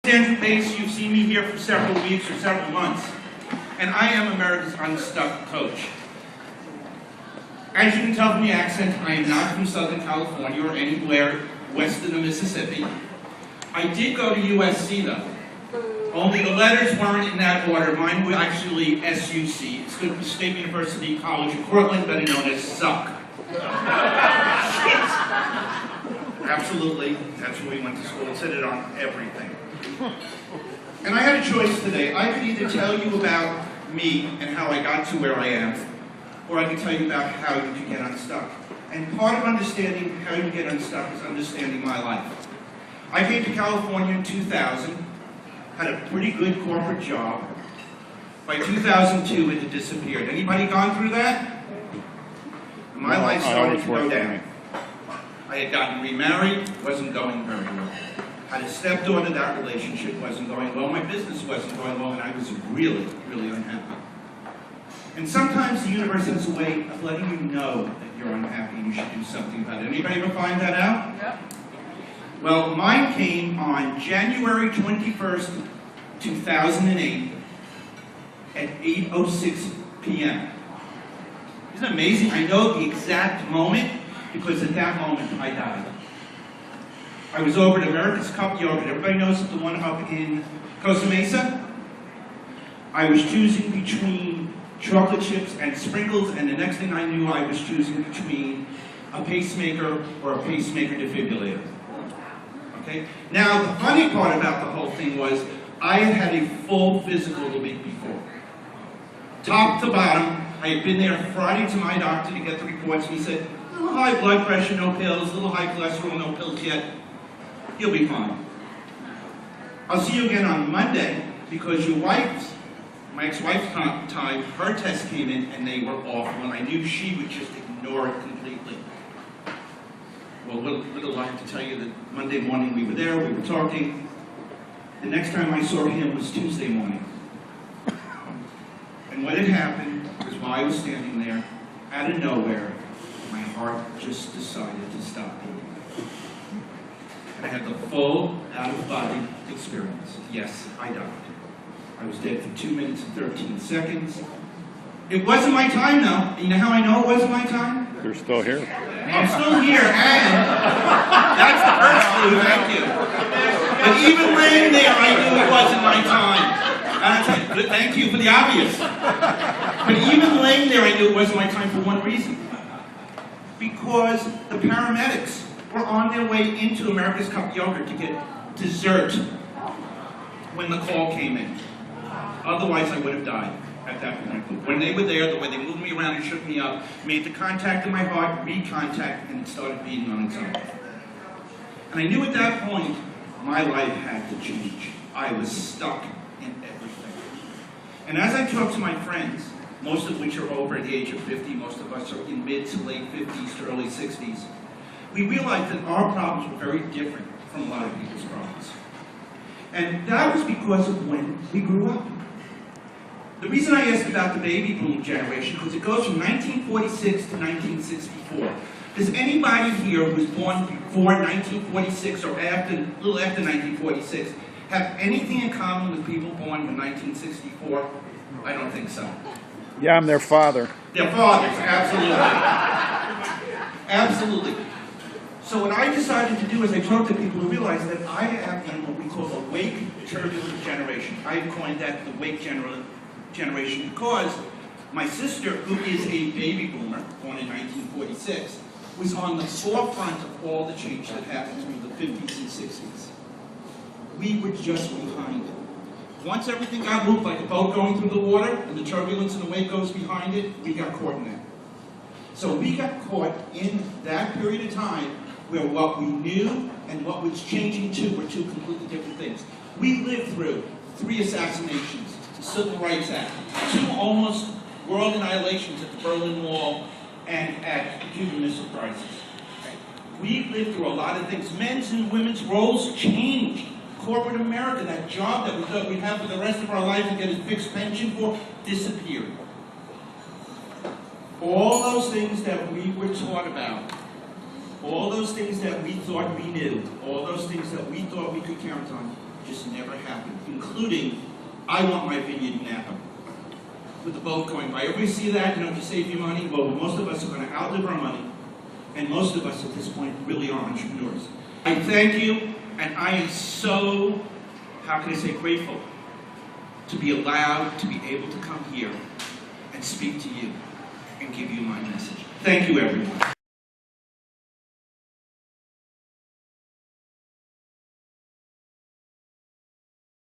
Pais, you've seen me here for several weeks or several months, and I am America's Unstuck Coach. As you can tell from the accent, I am not from Southern California or anywhere west of the Mississippi. I did go to USC though, only the letters weren't in that order. Mine were actually SUC. It's the State University College of Cortland, better known as SUCK. Absolutely, that's where we went to school and said it on everything. And I had a choice today. I could either tell you about me and how I got to where I am, or I could tell you about how you can get unstuck. And part of understanding how you get unstuck is understanding my life. I came to California in 2000, had a pretty good corporate job. By 2002, it had disappeared. Anybody gone through that? My life started to go down. I had gotten remarried, wasn't going very well. Had a stepdaughter, that relationship wasn't going well. My business wasn't going well, and I was really, really unhappy. And sometimes the universe has a way of letting you know that you're unhappy and you should do something about it. Anybody ever find that out? Yep. Well, mine came on January 21st, 2008 at 8:06 p.m. Isn't it amazing? I know the exact moment because at that moment I died. I was over at America's Cup Yogurt. Everybody knows the one up in Costa Mesa? I was choosing between chocolate chips and sprinkles, and the next thing I knew, I was choosing between a pacemaker or a pacemaker defibrillator. Okay? Now, the funny part about the whole thing was I had had a full physical the week before. Top to bottom, I had been there Friday to my doctor to get the reports, and he said, a little high blood pressure, no pills, a little high cholesterol, no pills yet. You'll be fine. I'll see you again on Monday because your wife's, my ex-wife's time, her test came in and they were awful, and I knew she would just ignore it completely. Well, little luck to tell you that Monday morning we were there, we were talking. The next time I saw him was Tuesday morning. And what had happened was while I was standing there, out of nowhere, my heart just decided to stop beating. And I had the full out-of-body experience. Yes, I died. I was dead for 2 minutes and 13 seconds. It wasn't my time, though. You know how I know it wasn't my time? You're still here. I'm still here, and that's the first clue, thank you. But even laying there, I knew it wasn't my time. And thank you for the obvious. But even laying there, I knew it wasn't my time for one reason. Because the paramedics were on their way into America's Cup Yogurt to get dessert when the call came in. Otherwise, I would have died at that point. But when they were there, the way they moved me around and shook me up, made the contact in my heart, recontact, and it started beating on its own. And I knew at that point, my life had to change. I was stuck in everything. And as I talked to my friends, most of which are over the age of 50, most of us are in mid to late 50s to early 60s, we realized that our problems were very different from a lot of people's problems. And that was because of when we grew up. The reason I asked about the baby boom generation, because it goes from 1946 to 1964. Does anybody here who was born before 1946 or after, a little after 1946, have anything in common with people born in 1964? I don't think so. Yeah, I'm their father. Their fathers, absolutely. Absolutely. So what I decided to do is I talked to people who realized that I am in what we call the wake turbulent generation. I coined that the wake generation because my sister, who is a baby boomer, born in 1946, was on the forefront of all the change that happened through the 50s and 60s. We were just behind it. Once everything got moved like a boat going through the water, and the turbulence and the wake goes behind it, we got caught in that. So we got caught in that period of time where what we knew and what was changing to were two completely different things. We lived through 3 assassinations, the Civil Rights Act, 2 almost world annihilations at the Berlin Wall and at the Cuban Missile Crisis. We lived through a lot of things. Men's and women's roles changed. Corporate America, that job that we thought we'd have for the rest of our life and get a fixed pension for, disappeared. All those things that we were taught about, all those things that we thought we knew, all those things that we thought we could count on, just never happened, including I want my vineyard in Napa. With the boat going by. Everybody see that? To save your money? Well, most of us are going to outlive our money. And most of us at this point really are entrepreneurs. I thank you, and I am so, how can I say, grateful to be allowed to be able to come here and speak to you and give you my message. Thank you, everyone.